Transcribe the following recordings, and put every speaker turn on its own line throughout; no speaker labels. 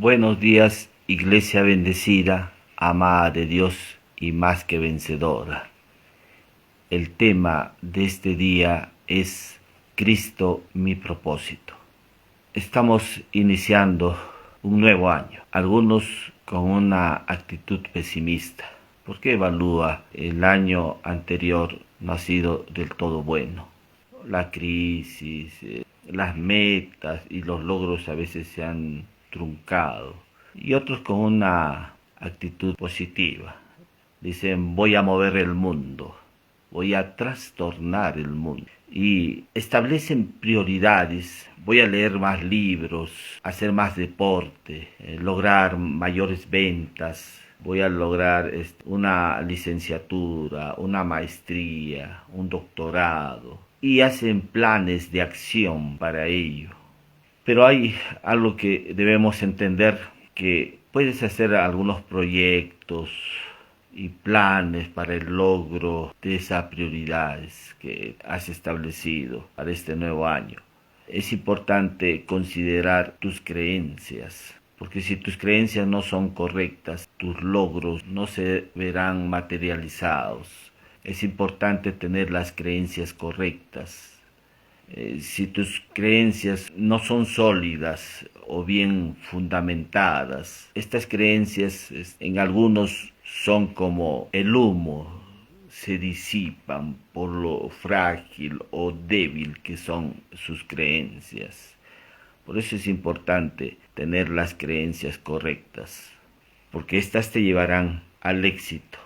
Buenos días, iglesia bendecida, amada de Dios y más que vencedora. El tema de este día es Cristo mi propósito. Estamos iniciando un nuevo año, algunos con una actitud pesimista, porque evalúa el año anterior no ha sido del todo bueno. La crisis, las metas y los logros a veces se han truncado, y otros con una actitud positiva. Dicen, voy a mover el mundo, voy a trastornar el mundo. Y establecen prioridades, voy a leer más libros, hacer más deporte, lograr mayores ventas, voy a lograr una licenciatura, una maestría, un doctorado. Y hacen planes de acción para ello. Pero hay algo que debemos entender, que puedes hacer algunos proyectos y planes para el logro de esas prioridades que has establecido para este nuevo año. Es importante considerar tus creencias, porque si tus creencias no son correctas, tus logros no se verán materializados. Es importante tener las creencias correctas. Si tus creencias no son sólidas o bien fundamentadas, estas creencias en algunos son como el humo, se disipan por lo frágil o débil que son sus creencias. Por eso es importante tener las creencias correctas, porque éstas te llevarán al éxito.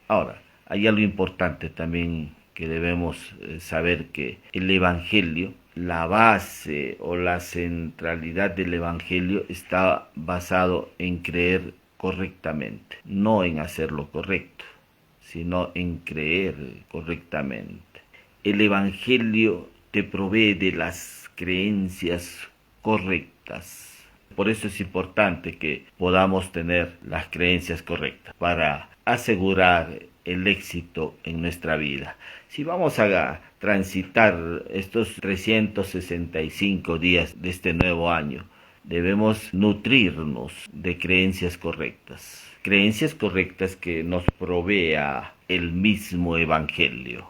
Ahora, hay algo importante también que debemos saber, que el Evangelio, la base o la centralidad del Evangelio está basado en creer correctamente, no en hacer lo correcto, sino en creer correctamente. El Evangelio te provee de las creencias correctas. Por eso es importante que podamos tener las creencias correctas para asegurar el éxito en nuestra vida. Si vamos a transitar estos 365 días de este nuevo año, debemos nutrirnos de creencias correctas que nos provea el mismo Evangelio.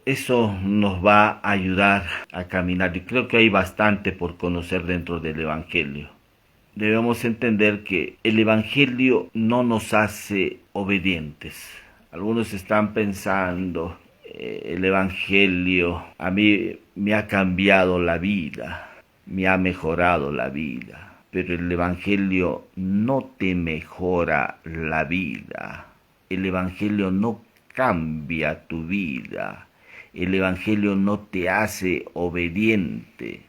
Eso nos va a ayudar a caminar. Y creo que hay bastante por conocer dentro del Evangelio. Debemos entender que el Evangelio no nos hace obedientes. Algunos están pensando, el Evangelio a mí me ha cambiado la vida, me ha mejorado la vida. Pero el Evangelio no te mejora la vida. El Evangelio no cambia tu vida. El Evangelio no te hace obediente.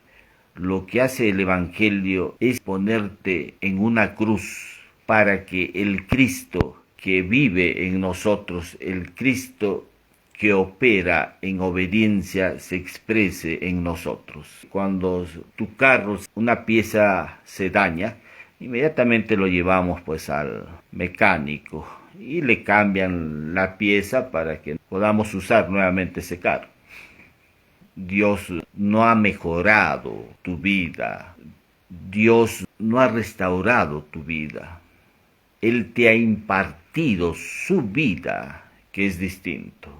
Lo que hace el Evangelio es ponerte en una cruz para que el Cristo que vive en nosotros, el Cristo que opera en obediencia, se exprese en nosotros. Cuando tu carro, una pieza se daña, inmediatamente lo llevamos pues al mecánico y le cambian la pieza para que podamos usar nuevamente ese carro. Dios no ha mejorado tu vida. Dios no ha restaurado tu vida. Él te ha impartido su vida, que es distinto.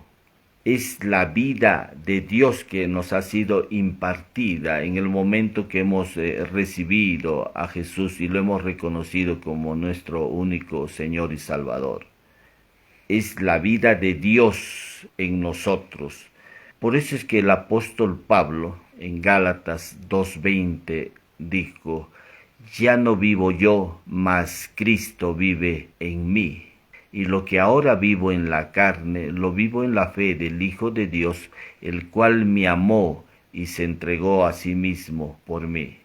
Es la vida de Dios que nos ha sido impartida en el momento que hemos recibido a Jesús y lo hemos reconocido como nuestro único Señor y Salvador. Es la vida de Dios en nosotros. Por eso es que el apóstol Pablo en Gálatas 2:20 dijo, ya no vivo yo, mas Cristo vive en mí. Y lo que ahora vivo en la carne, lo vivo en la fe del Hijo de Dios, el cual me amó y se entregó a sí mismo por mí.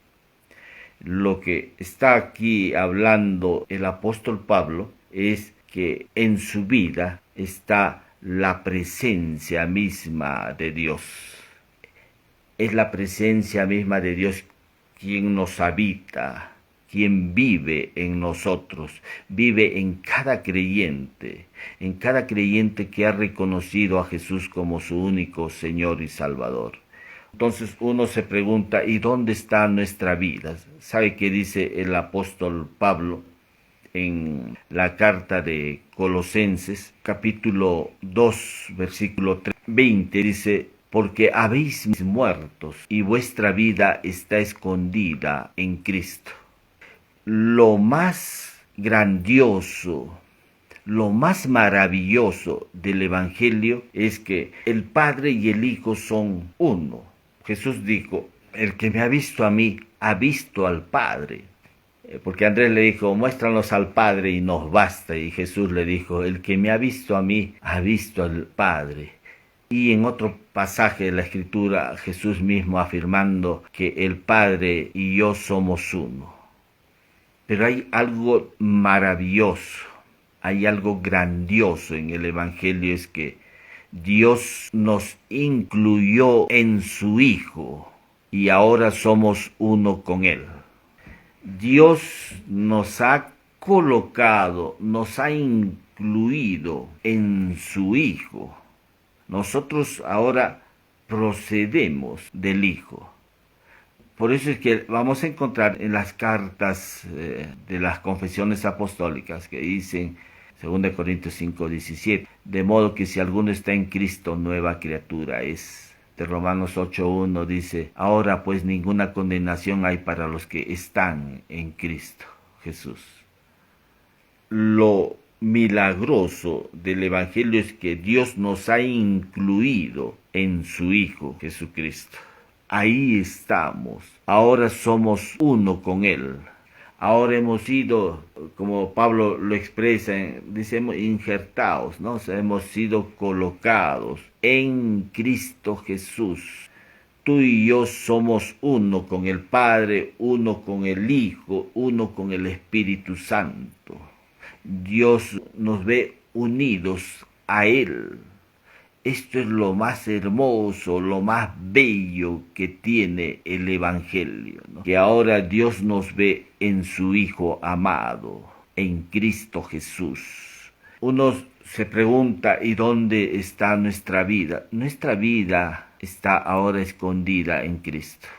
Lo que está aquí hablando el apóstol Pablo es que en su vida está la presencia misma de Dios. Es la presencia misma de Dios quien nos habita, quien vive en nosotros, vive en cada creyente que ha reconocido a Jesús como su único Señor y Salvador. Entonces uno se pregunta, ¿y dónde está nuestra vida? ¿Sabe qué dice el apóstol Pablo en la carta de Colosenses, capítulo 2, versículo 20? Dice, porque habéis muertos y vuestra vida está escondida en Cristo. Lo más grandioso, lo más maravilloso del Evangelio es que el Padre y el Hijo son uno. Jesús dijo, el que me ha visto a mí, ha visto al Padre. Porque Andrés le dijo, muéstranos al Padre y nos basta. Y Jesús le dijo, el que me ha visto a mí, ha visto al Padre. Y en otro pasaje de la Escritura, Jesús mismo afirmando que el Padre y yo somos uno. Pero hay algo maravilloso, hay algo grandioso en el Evangelio, es que Dios nos incluyó en su Hijo y ahora somos uno con Él. Dios nos ha colocado, nos ha incluido en su Hijo. Nosotros ahora procedemos del Hijo. Por eso es que vamos a encontrar en las cartas de las confesiones apostólicas que dicen, 2 Corintios 5:17, de modo que si alguno está en Cristo, nueva criatura es. De Romanos 8:1 dice, ahora pues ninguna condenación hay para los que están en Cristo Jesús. Lo milagroso del Evangelio es que Dios nos ha incluido en su Hijo Jesucristo. Ahí estamos, ahora somos uno con Él. Ahora hemos sido, como Pablo lo expresa, dice, injertados, ¿no? O sea, hemos sido colocados en Cristo Jesús. Tú y yo somos uno con el Padre, uno con el Hijo, uno con el Espíritu Santo. Dios nos ve unidos a Él. Esto es lo más hermoso, lo más bello que tiene el Evangelio, ¿no? Que ahora Dios nos ve en su Hijo amado, en Cristo Jesús. Uno se pregunta, ¿y dónde está nuestra vida? Nuestra vida está ahora escondida en Cristo.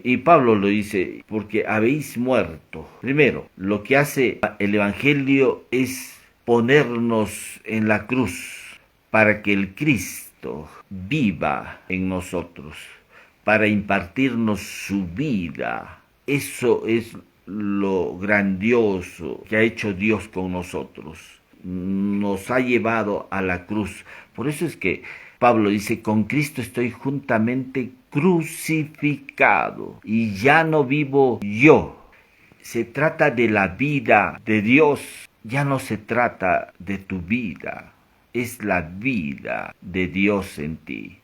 Y Pablo lo dice, porque habéis muerto. Primero, lo que hace el Evangelio es ponernos en la cruz, para que el Cristo viva en nosotros, para impartirnos su vida. Eso es lo grandioso que ha hecho Dios con nosotros. Nos ha llevado a la cruz. Por eso es que Pablo dice, con Cristo estoy juntamente crucificado y ya no vivo yo. Se trata de la vida de Dios, ya no se trata de tu vida. Es la vida de Dios en ti.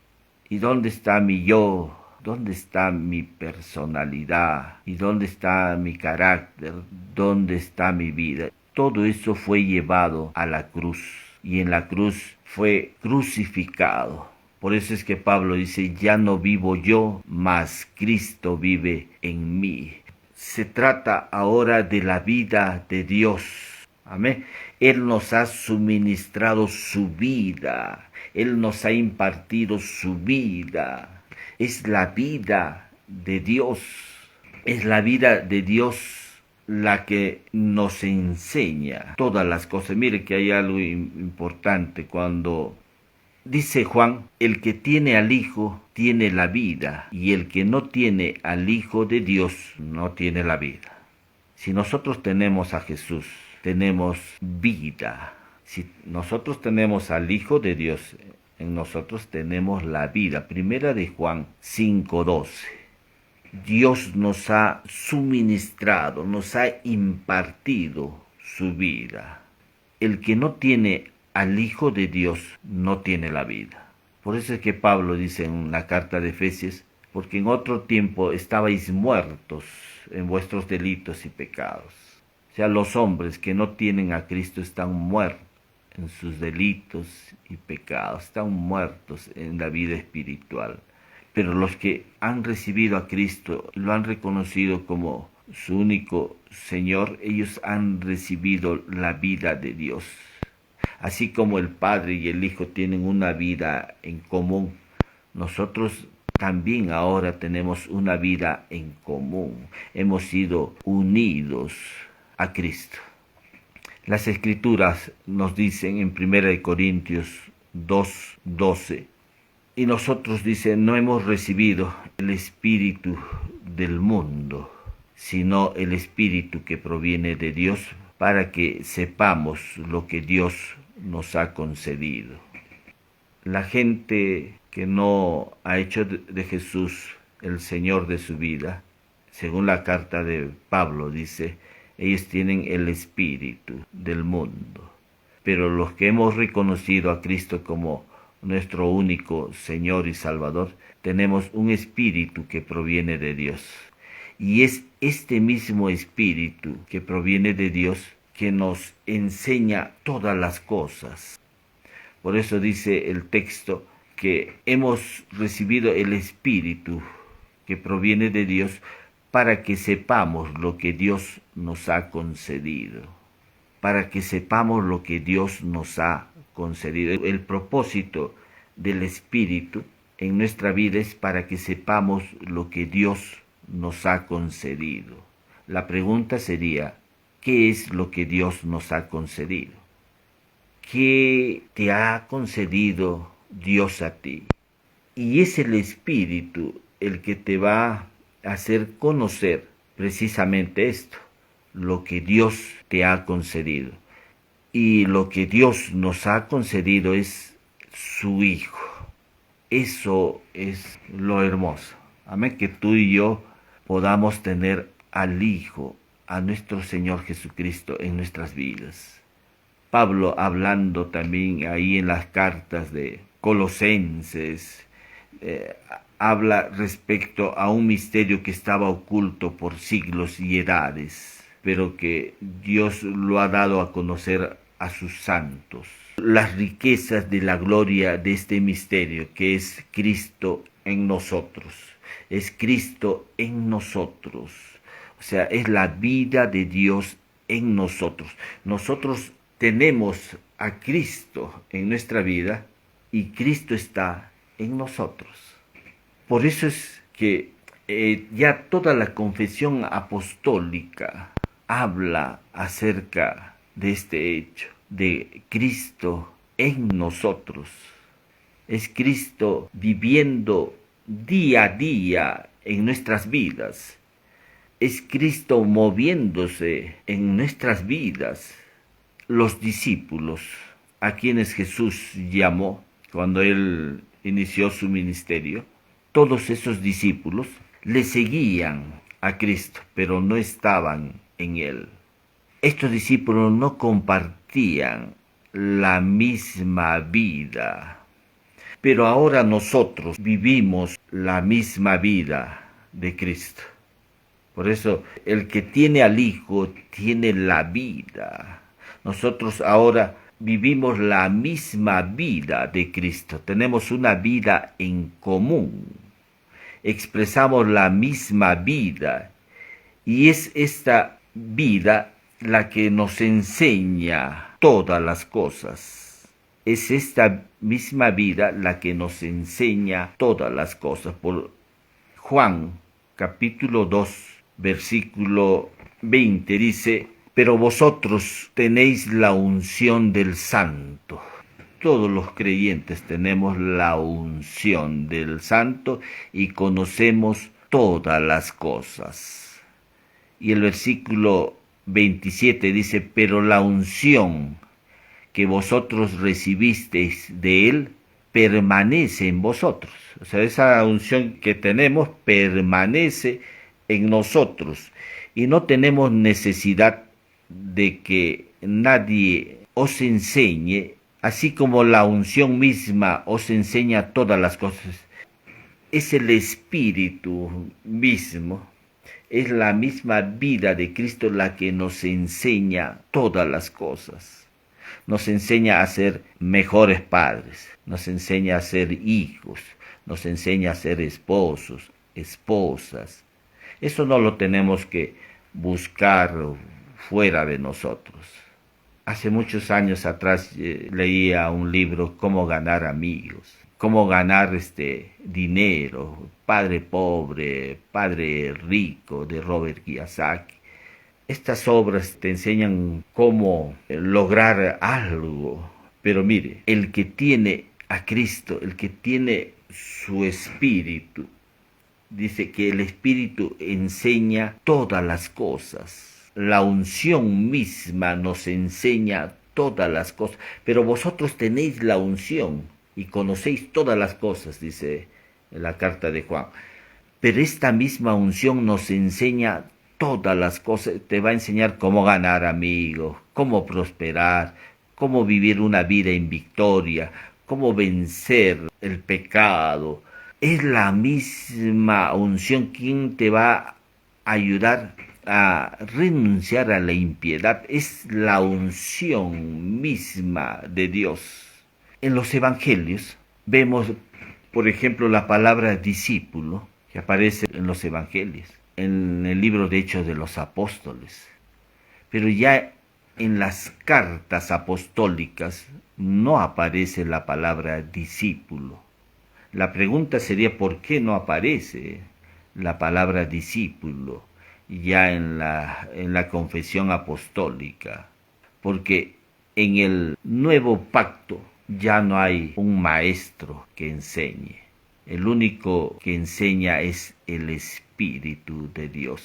¿Y dónde está mi yo? ¿Dónde está mi personalidad? ¿Y dónde está mi carácter? ¿Dónde está mi vida? Todo eso fue llevado a la cruz. Y en la cruz fue crucificado. Por eso es que Pablo dice, ya no vivo yo, mas Cristo vive en mí. Se trata ahora de la vida de Dios. Amén. Él nos ha suministrado su vida. Él nos ha impartido su vida. Es la vida de Dios. Es la vida de Dios la que nos enseña todas las cosas. Mire que hay algo importante cuando dice Juan, el que tiene al Hijo tiene la vida, y el que no tiene al Hijo de Dios no tiene la vida. Si nosotros tenemos a Jesús, tenemos vida. Si nosotros tenemos al Hijo de Dios, en nosotros tenemos la vida. Primera de Juan 5:12. Dios nos ha suministrado, nos ha impartido su vida. El que no tiene al Hijo de Dios no tiene la vida. Por eso es que Pablo dice en la carta de Efesios, porque en otro tiempo estabais muertos en vuestros delitos y pecados. O sea, los hombres que no tienen a Cristo están muertos en sus delitos y pecados, están muertos en la vida espiritual. Pero los que han recibido a Cristo, lo han reconocido como su único Señor, ellos han recibido la vida de Dios. Así como el Padre y el Hijo tienen una vida en común, nosotros también ahora tenemos una vida en común. Hemos sido unidos a Cristo. Las Escrituras nos dicen en 1 Corintios 2:12, y nosotros, dicen, no hemos recibido el espíritu del mundo, sino el espíritu que proviene de Dios, para que sepamos lo que Dios nos ha concedido. La gente que no ha hecho de Jesús el Señor de su vida, según la carta de Pablo dice, ellos tienen el espíritu del mundo. Pero los que hemos reconocido a Cristo como nuestro único Señor y Salvador, tenemos un espíritu que proviene de Dios. Y es este mismo espíritu que proviene de Dios que nos enseña todas las cosas. Por eso dice el texto que hemos recibido el espíritu que proviene de Dios para que sepamos lo que Dios nos ha concedido. Para que sepamos lo que Dios nos ha concedido. El propósito del espíritu en nuestra vida es para que sepamos lo que Dios nos ha concedido. La pregunta sería, ¿qué es lo que Dios nos ha concedido? ¿Qué te ha concedido Dios a ti? Y es el Espíritu el que te va a hacer conocer precisamente esto, lo que Dios te ha concedido. Y lo que Dios nos ha concedido es su Hijo. Eso es lo hermoso. Amén, que tú y yo podamos tener al Hijo, a nuestro Señor Jesucristo en nuestras vidas. Pablo, hablando también ahí en las cartas de Colosenses, habla respecto a un misterio que estaba oculto por siglos y edades, pero que Dios lo ha dado a conocer a sus santos. Las riquezas de la gloria de este misterio, que es Cristo en nosotros. Es Cristo en nosotros. O sea, es la vida de Dios en nosotros. Nosotros tenemos a Cristo en nuestra vida y Cristo está en nosotros. Por eso es que ya toda la confesión apostólica habla acerca de este hecho, de Cristo en nosotros. Es Cristo viviendo día a día en nuestras vidas. Es Cristo moviéndose en nuestras vidas. Los discípulos, a quienes Jesús llamó cuando Él inició su ministerio, todos esos discípulos le seguían a Cristo, pero no estaban en Él. Estos discípulos no compartían la misma vida, pero ahora nosotros vivimos la misma vida de Cristo. Por eso, el que tiene al Hijo tiene la vida. Nosotros ahora vivimos la misma vida de Cristo. Tenemos una vida en común. Expresamos la misma vida. Y es esta vida la que nos enseña todas las cosas. Es esta misma vida la que nos enseña todas las cosas. Por Juan, capítulo 2, versículo 20, dice: pero vosotros tenéis la unción del Santo. Todos los creyentes tenemos la unción del Santo y conocemos todas las cosas. Y el versículo 27 dice: pero la unción que vosotros recibisteis de Él permanece en vosotros. O sea, esa unción que tenemos permanece en nosotros y no tenemos necesidad de que nadie os enseñe, así como la unción misma os enseña todas las cosas. Es el Espíritu mismo, es la misma vida de Cristo la que nos enseña todas las cosas. Nos enseña a ser mejores padres, nos enseña a ser hijos, nos enseña a ser esposos, esposas. Eso no lo tenemos que buscar fuera de nosotros. Hace muchos años atrás leía un libro, Cómo ganar amigos. cómo ganar dinero, Padre Pobre, Padre Rico, de Robert Kiyosaki. Estas obras te enseñan cómo lograr algo, pero mire, el que tiene a Cristo, el que tiene su espíritu, dice que el espíritu enseña todas las cosas. La unción misma nos enseña todas las cosas, pero vosotros tenéis la unción y conocéis todas las cosas, dice en la carta de Juan. Pero esta misma unción nos enseña todas las cosas, te va a enseñar cómo ganar amigos, cómo prosperar, cómo vivir una vida en victoria, cómo vencer el pecado. Es la misma unción quien te va a ayudar a renunciar a la impiedad. Es la unción misma de Dios. En los evangelios vemos, por ejemplo, la palabra discípulo, que aparece en los evangelios, en el libro de Hechos de los Apóstoles. Pero ya en las cartas apostólicas no aparece la palabra discípulo. La pregunta sería ¿por qué no aparece la palabra discípulo ya en la confesión apostólica? Porque en el nuevo pacto ya no hay un maestro que enseñe. El único que enseña es el Espíritu de Dios.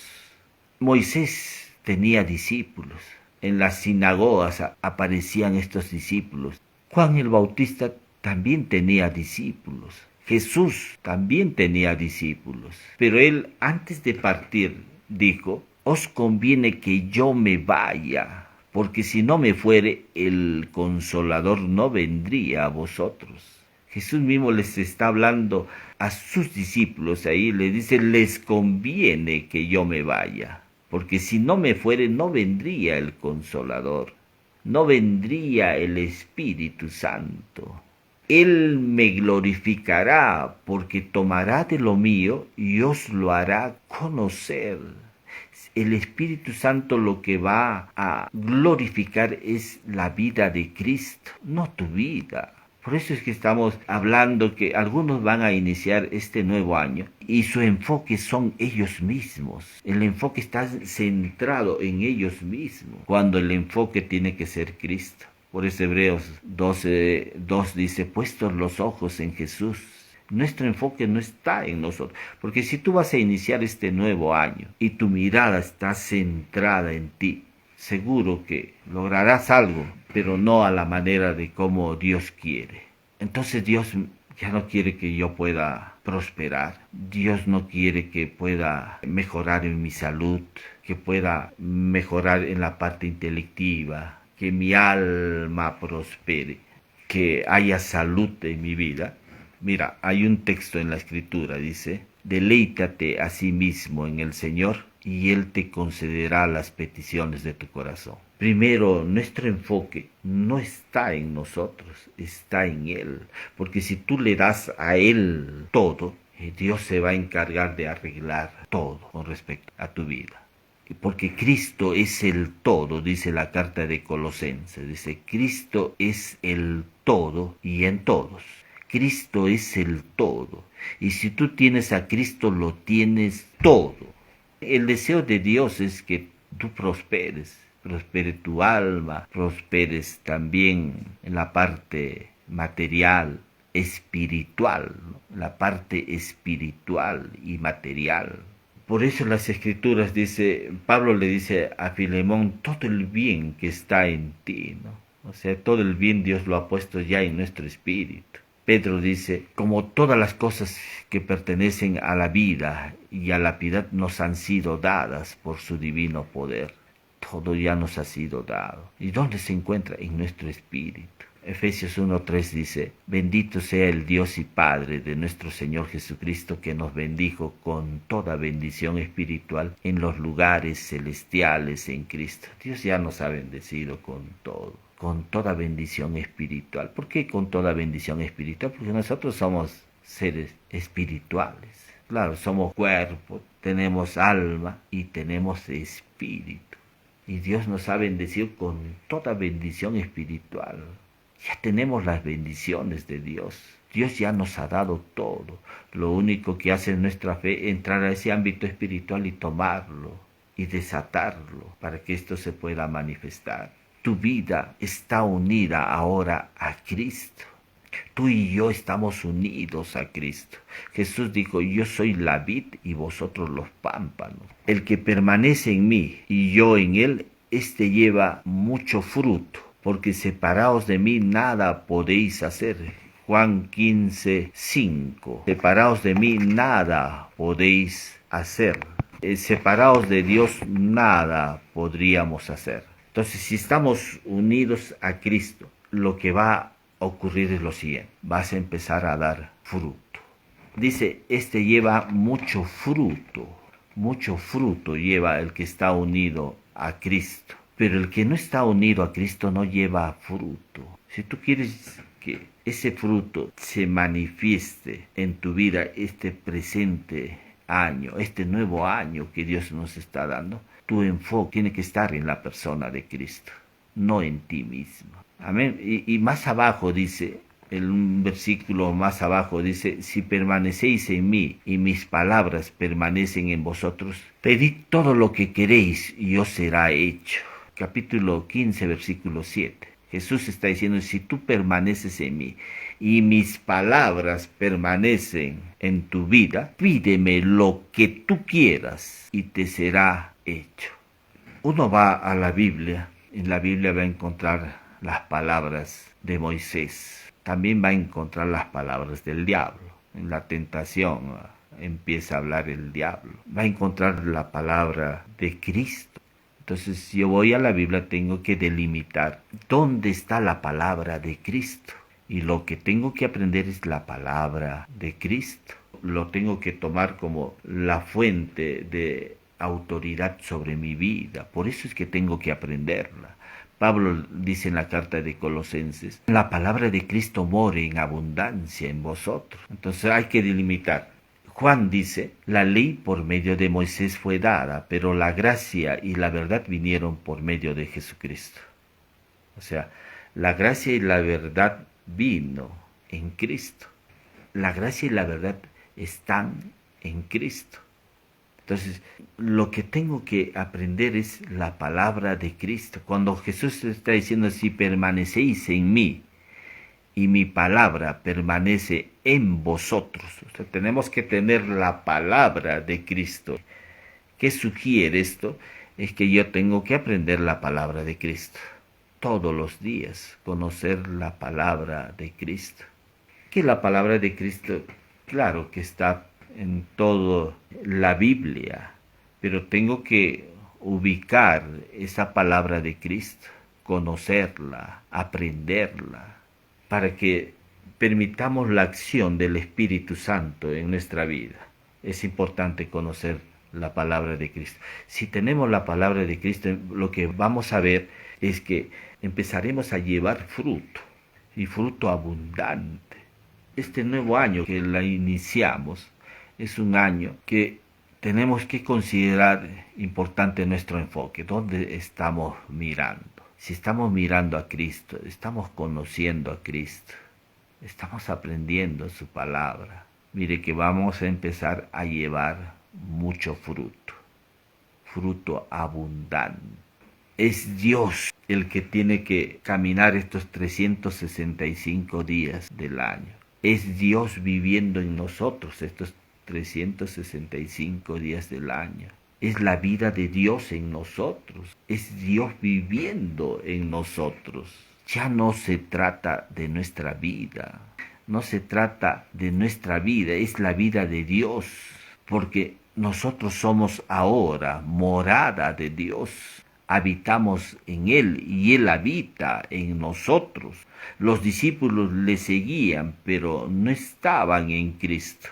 Moisés tenía discípulos. En las sinagogas aparecían estos discípulos. Juan el Bautista también tenía discípulos. Jesús también tenía discípulos. Pero él, antes de partir, dijo, os conviene que yo me vaya, porque si no me fuere, el Consolador no vendría a vosotros. Jesús mismo les está hablando a sus discípulos ahí, les dice, les conviene que yo me vaya, porque si no me fuere, no vendría el Consolador, no vendría el Espíritu Santo. Él me glorificará, porque tomará de lo mío y os lo hará conocer. El Espíritu Santo lo que va a glorificar es la vida de Cristo, no tu vida. Por eso es que estamos hablando que algunos van a iniciar este nuevo año y su enfoque son ellos mismos. El enfoque está centrado en ellos mismos, cuando el enfoque tiene que ser Cristo. Por eso Hebreos 12:2 dice, puestos los ojos en Jesús. Nuestro enfoque no está en nosotros, porque si tú vas a iniciar este nuevo año y tu mirada está centrada en ti, seguro que lograrás algo, pero no a la manera de como Dios quiere. Entonces Dios ya no quiere que yo pueda prosperar. Dios no quiere que pueda mejorar en mi salud, que pueda mejorar en la parte intelectiva, que mi alma prospere, que haya salud en mi vida. Mira, hay un texto en la Escritura, dice, deleítate a sí mismo en el Señor y Él te concederá las peticiones de tu corazón. Primero, nuestro enfoque no está en nosotros, está en Él. Porque si tú le das a Él todo, Dios se va a encargar de arreglar todo con respecto a tu vida. Porque Cristo es el todo, dice la carta de Colosenses. Dice, Cristo es el todo y en todos. Cristo es el todo. Y si tú tienes a Cristo, lo tienes todo. El deseo de Dios es que tú prosperes. Prospere tu alma, prosperes también en la parte material, espiritual, ¿no? La parte espiritual y material. Por eso las Escrituras dice, Pablo le dice a Filemón, todo el bien que está en ti, ¿no? O sea, todo el bien Dios lo ha puesto ya en nuestro espíritu. Pedro dice, como todas las cosas que pertenecen a la vida y a la piedad nos han sido dadas por su divino poder. Todo ya nos ha sido dado. ¿Y dónde se encuentra? En nuestro espíritu. Efesios 1:3 dice, bendito sea el Dios y Padre de nuestro Señor Jesucristo, que nos bendijo con toda bendición espiritual en los lugares celestiales en Cristo. Dios ya nos ha bendecido con todo, con toda bendición espiritual. ¿Por qué con toda bendición espiritual? Porque nosotros somos seres espirituales. Claro, somos cuerpo, tenemos alma y tenemos espíritu. Y Dios nos ha bendecido con toda bendición espiritual. Ya tenemos las bendiciones de Dios. Dios ya nos ha dado todo. Lo único que hace nuestra fe es entrar a ese ámbito espiritual y tomarlo y desatarlo para que esto se pueda manifestar. Tu vida está unida ahora a Cristo. Tú y yo estamos unidos a Cristo. Jesús dijo, yo soy la vid y vosotros los pámpanos. El que permanece en mí y yo en él, éste lleva mucho fruto, porque separados de mí nada podéis hacer. Juan 15:5. Separados de mí nada podéis hacer. Separados de Dios nada podríamos hacer. Entonces, si estamos unidos a Cristo, lo que va a ocurrir es lo siguiente: vas a empezar a dar fruto. Dice, este lleva mucho fruto lleva el que está unido a Cristo. Pero el que no está unido a Cristo no lleva fruto. Si tú quieres que ese fruto se manifieste en tu vida, este presente año, este nuevo año que Dios nos está dando, tu enfoque tiene que estar en la persona de Cristo, no en ti mismo. Amén. Y más abajo dice, en un versículo más abajo dice, si permanecéis en mí y mis palabras permanecen en vosotros, pedid todo lo que queréis y os será hecho. Capítulo 15, versículo 7. Jesús está diciendo, si tú permaneces en mí y mis palabras permanecen en tu vida, pídeme lo que tú quieras y te será hecho. Uno va a la Biblia, en la Biblia va a encontrar las palabras de Moisés. También va a encontrar las palabras del diablo. En la tentación empieza a hablar el diablo. Va a encontrar la palabra de Cristo. Entonces, si yo voy a la Biblia, tengo que delimitar dónde está la palabra de Cristo. Y lo que tengo que aprender es la palabra de Cristo. Lo tengo que tomar como la fuente de autoridad sobre mi vida. Por eso es que tengo que aprenderla. Pablo dice en la carta de Colosenses, la palabra de Cristo more en abundancia en vosotros. Entonces hay que delimitar. Juan dice, la ley por medio de Moisés fue dada, pero la gracia y la verdad vinieron por medio de Jesucristo. O sea, la gracia y la verdad vino en Cristo. La gracia y la verdad están en Cristo. Entonces, lo que tengo que aprender es la palabra de Cristo. Cuando Jesús está diciendo, si permanecéis en mí y mi palabra permanece en vosotros. O sea, tenemos que tener la palabra de Cristo. ¿Qué sugiere esto? Es que yo tengo que aprender la palabra de Cristo. Todos los días, conocer la palabra de Cristo. Que la palabra de Cristo, claro que está en toda la Biblia, pero tengo que ubicar esa palabra de Cristo, conocerla, aprenderla, para que permitamos la acción del Espíritu Santo en nuestra vida. Es importante conocer la palabra de Cristo. Si tenemos la palabra de Cristo, lo que vamos a ver es que empezaremos a llevar fruto, y fruto abundante. Este nuevo año que la iniciamos es un año que tenemos que considerar importante nuestro enfoque. ¿Dónde estamos mirando? Si estamos mirando a Cristo, estamos conociendo a Cristo, estamos aprendiendo su palabra. Mire que vamos a empezar a llevar mucho fruto abundante. Es Dios el que tiene que caminar estos 365 días del año. Es Dios viviendo en nosotros estos 365 días del año. Es la vida de Dios en nosotros. Es Dios viviendo en nosotros. Ya no se trata de nuestra vida. No se trata de nuestra vida. Es la vida de Dios. Porque nosotros somos ahora morada de Dios. Habitamos en Él y Él habita en nosotros. Los discípulos le seguían, pero no estaban en Cristo.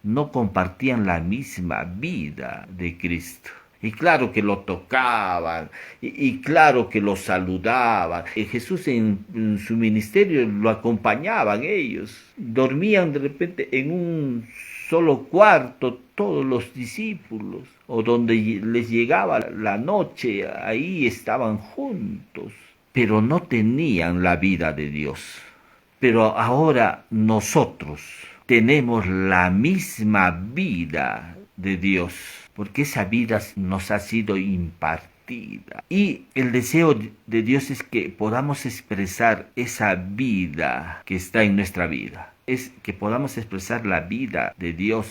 No compartían la misma vida de Cristo. Y claro que lo tocaban, y claro que lo saludaban. Y Jesús en su ministerio lo acompañaban ellos. Dormían de repente en un solo cuarto todos los discípulos, o donde les llegaba la noche, ahí estaban juntos. pero no tenían la vida de Dios. Pero ahora nosotros tenemos la misma vida de Dios, porque esa vida nos ha sido impartida. Y el deseo de Dios es que podamos expresar esa vida que está en nuestra vida. Es que podamos expresar la vida de Dios.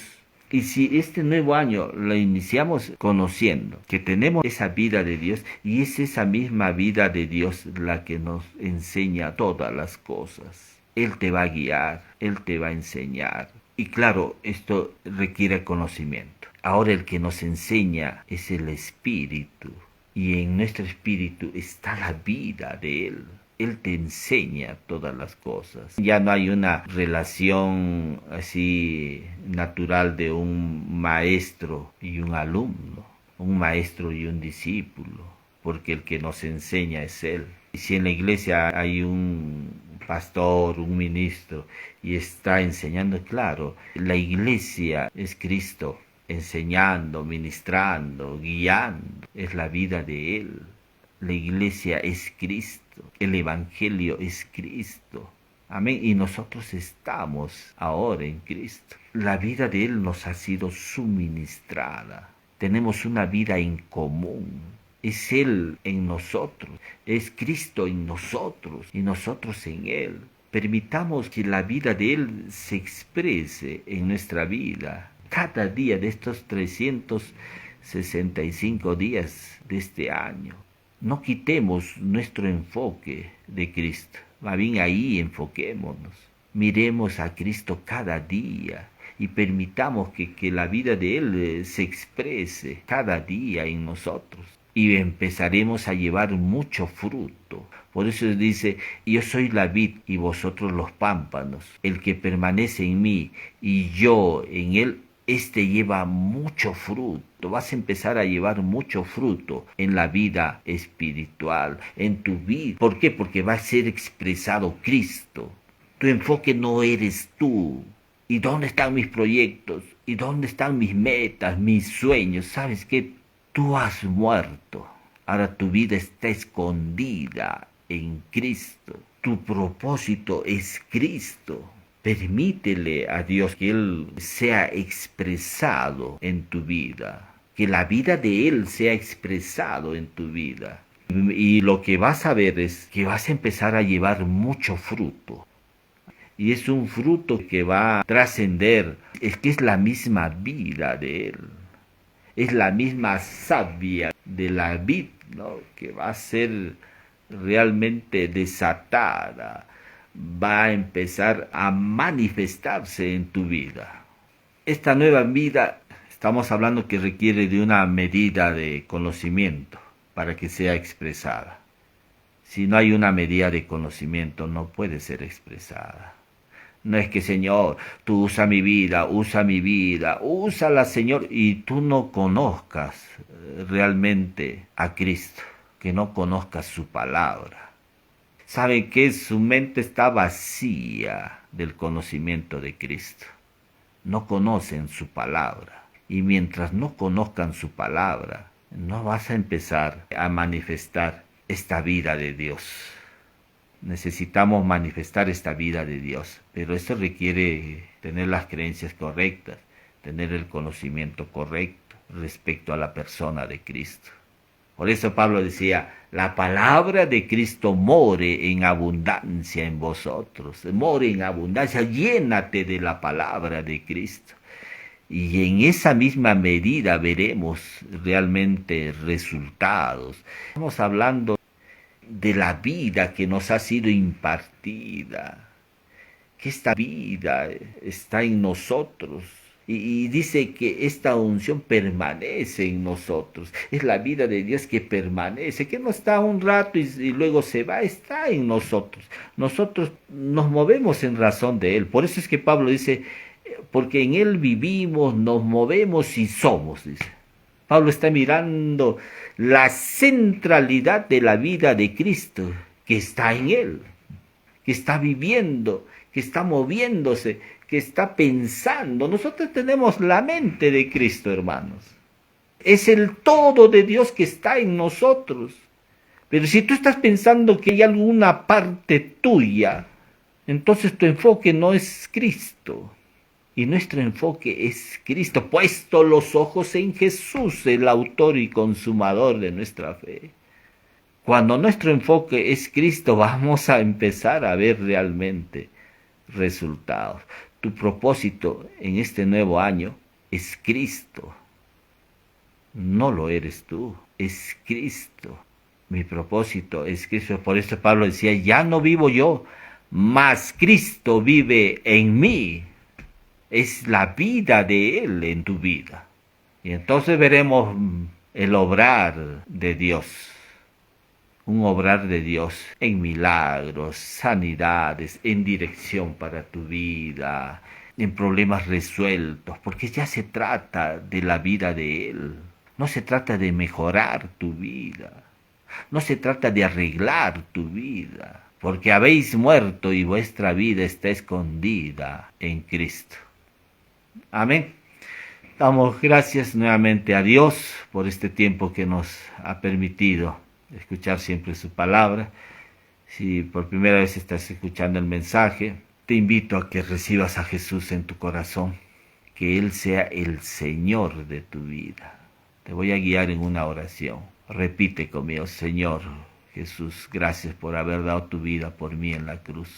Y si este nuevo año lo iniciamos conociendo que tenemos esa vida de Dios, y es esa misma vida de Dios la que nos enseña todas las cosas. Él te va a guiar, Él te va a enseñar. Y claro, esto requiere conocimiento. Ahora el que nos enseña es el Espíritu. Y en nuestro espíritu está la vida de Él. Él te enseña todas las cosas. Ya no hay una relación así natural de un maestro y un alumno, un maestro y un discípulo, porque el que nos enseña es Él. Y si en la iglesia hay un pastor, un ministro, y está enseñando, claro, la iglesia es Cristo, enseñando, ministrando, guiando, es la vida de Él. La iglesia es Cristo, el evangelio es Cristo. Amén. Y nosotros estamos ahora en Cristo. La vida de Él nos ha sido suministrada. Tenemos una vida en común. Es Él en nosotros, es Cristo en nosotros y nosotros en Él. Permitamos que la vida de Él se exprese en nuestra vida. Cada día de estos 365 días de este año. No quitemos nuestro enfoque de Cristo. Más bien ahí enfoquémonos. Miremos a Cristo cada día y permitamos que la vida de Él se exprese cada día en nosotros. Y empezaremos a llevar mucho fruto. Por eso dice, yo soy la vid y vosotros los pámpanos. El que permanece en mí y yo en él, este lleva mucho fruto. Vas a empezar a llevar mucho fruto en la vida espiritual, en tu vida. ¿Por qué? Porque va a ser expresado Cristo. Tu enfoque no eres tú. ¿Y dónde están mis proyectos? ¿Y dónde están mis metas, mis sueños? ¿Sabes qué? Tú has muerto. Ahora tu vida está escondida en Cristo. Tu propósito es Cristo. Permítele a Dios que Él sea expresado en tu vida. Que la vida de Él sea expresado en tu vida. Y lo que vas a ver es que vas a empezar a llevar mucho fruto. Y es un fruto que va a trascender. Es que es la misma vida de Él. Es la misma savia de la vid, ¿no? Que va a ser realmente desatada, va a empezar a manifestarse en tu vida. Esta nueva vida, estamos hablando que requiere de una medida de conocimiento para que sea expresada. Si no hay una medida de conocimiento, no puede ser expresada. No es que, Señor, tú usa mi vida, úsala, Señor, y tú no conozcas realmente a Cristo, que no conozcas su palabra. ¿Saben qué? Su mente está vacía del conocimiento de Cristo. No conocen su palabra. Y mientras no conozcan su palabra, no vas a empezar a manifestar esta vida de Dios. Necesitamos manifestar esta vida de Dios, pero eso requiere tener las creencias correctas, tener el conocimiento correcto respecto a la persona de Cristo. Por eso Pablo decía, la palabra de Cristo more en abundancia en vosotros, more en abundancia, llénate de la palabra de Cristo. Y en esa misma medida veremos realmente resultados. Estamos hablando de la vida que nos ha sido impartida, que esta vida está en nosotros, y dice que esta unción permanece en nosotros, es la vida de Dios que permanece, que no está un rato y luego se va, está en nosotros. Nosotros nos movemos en razón de Él, por eso es que Pablo dice, porque en Él vivimos, nos movemos y somos, dice. Pablo está mirando la centralidad de la vida de Cristo, que está en Él, que está viviendo, que está moviéndose, que está pensando. Nosotros tenemos la mente de Cristo, hermanos. Es el todo de Dios que está en nosotros. Pero si tú estás pensando que hay alguna parte tuya, entonces tu enfoque no es Cristo. Y nuestro enfoque es Cristo, puesto los ojos en Jesús, el autor y consumador de nuestra fe. Cuando nuestro enfoque es Cristo, vamos a empezar a ver realmente resultados. Tu propósito en este nuevo año es Cristo. No lo eres tú, es Cristo. Mi propósito es Cristo. Por eso Pablo decía, ya no vivo yo, mas Cristo vive en mí. Es la vida de Él en tu vida. Y entonces veremos el obrar de Dios. Un obrar de Dios en milagros, sanidades, en dirección para tu vida, en problemas resueltos, porque ya se trata de la vida de Él. No se trata de mejorar tu vida. No se trata de arreglar tu vida, porque habéis muerto y vuestra vida está escondida en Cristo. Amén. Damos gracias nuevamente a Dios por este tiempo que nos ha permitido escuchar siempre su palabra. Si por primera vez estás escuchando el mensaje, te invito a que recibas a Jesús en tu corazón, que Él sea el Señor de tu vida. Te voy a guiar en una oración. Repite conmigo: Señor Jesús, gracias por haber dado tu vida por mí en la cruz,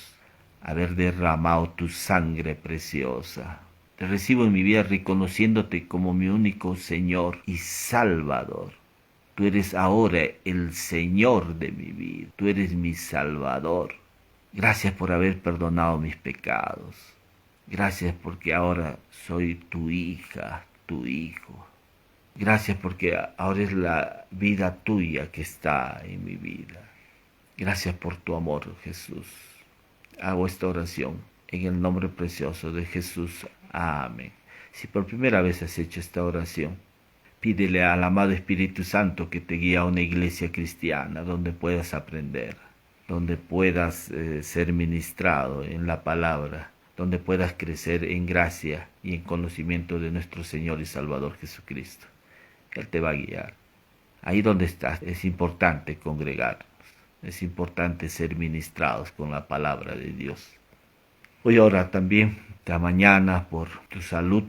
haber derramado tu sangre preciosa. Te recibo en mi vida reconociéndote como mi único Señor y Salvador. Tú eres ahora el Señor de mi vida. Tú eres mi Salvador. Gracias por haber perdonado mis pecados. Gracias porque ahora soy tu hija, tu hijo. Gracias porque ahora es la vida tuya que está en mi vida. Gracias por tu amor, Jesús. Hago esta oración en el nombre precioso de Jesús. Amén. Si por primera vez has hecho esta oración, pídele al amado Espíritu Santo que te guíe a una iglesia cristiana donde puedas aprender, donde puedas ser ministrado en la palabra, donde puedas crecer en gracia y en conocimiento de nuestro Señor y Salvador Jesucristo. Él te va a guiar. Ahí donde estás es importante congregarnos, es importante ser ministrados con la palabra de Dios. Voy a orar también esta mañana por tu salud.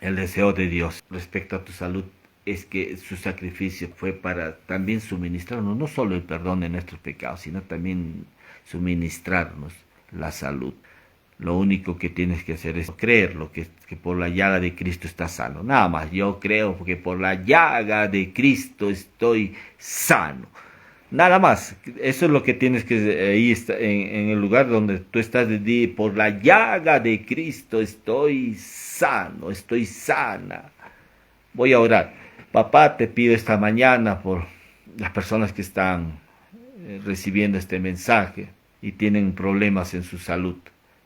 El deseo de Dios respecto a tu salud es que su sacrificio fue para también suministrarnos no solo el perdón de nuestros pecados, sino también suministrarnos la salud. Lo único que tienes que hacer es creerlo, que por la llaga de Cristo estás sano. Nada más, yo creo que por la llaga de Cristo estoy sano. Nada más, eso es lo que tienes que ahí en el lugar donde tú estás, por la llaga de Cristo estoy sano, estoy sana. Voy a orar. Papá, te pido esta mañana por las personas que están recibiendo este mensaje y tienen problemas en su salud,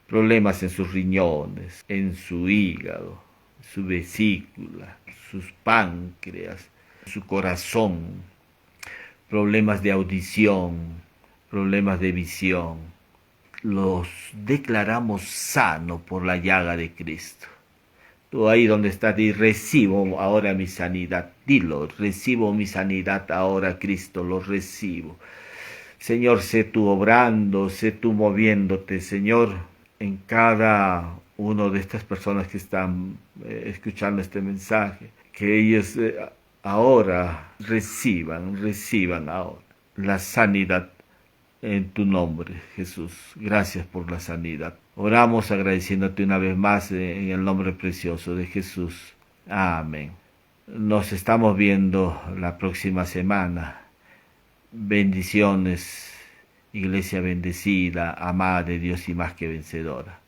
problemas en sus riñones, en su hígado, su vesícula, sus páncreas, su corazón, problemas de audición, problemas de visión. Los declaramos sanos por la llaga de Cristo. Tú ahí donde estás, y recibo ahora mi sanidad. Dilo, recibo mi sanidad ahora, Cristo, lo recibo. Señor, sé tú obrando, sé tú moviéndote, Señor, en cada una de estas personas que están escuchando este mensaje. Que ellos ahora reciban ahora la sanidad en tu nombre, Jesús. Gracias por la sanidad. Oramos agradeciéndote una vez más en el nombre precioso de Jesús. Amén. Nos estamos viendo la próxima semana. Bendiciones, iglesia bendecida, amada de Dios y más que vencedora.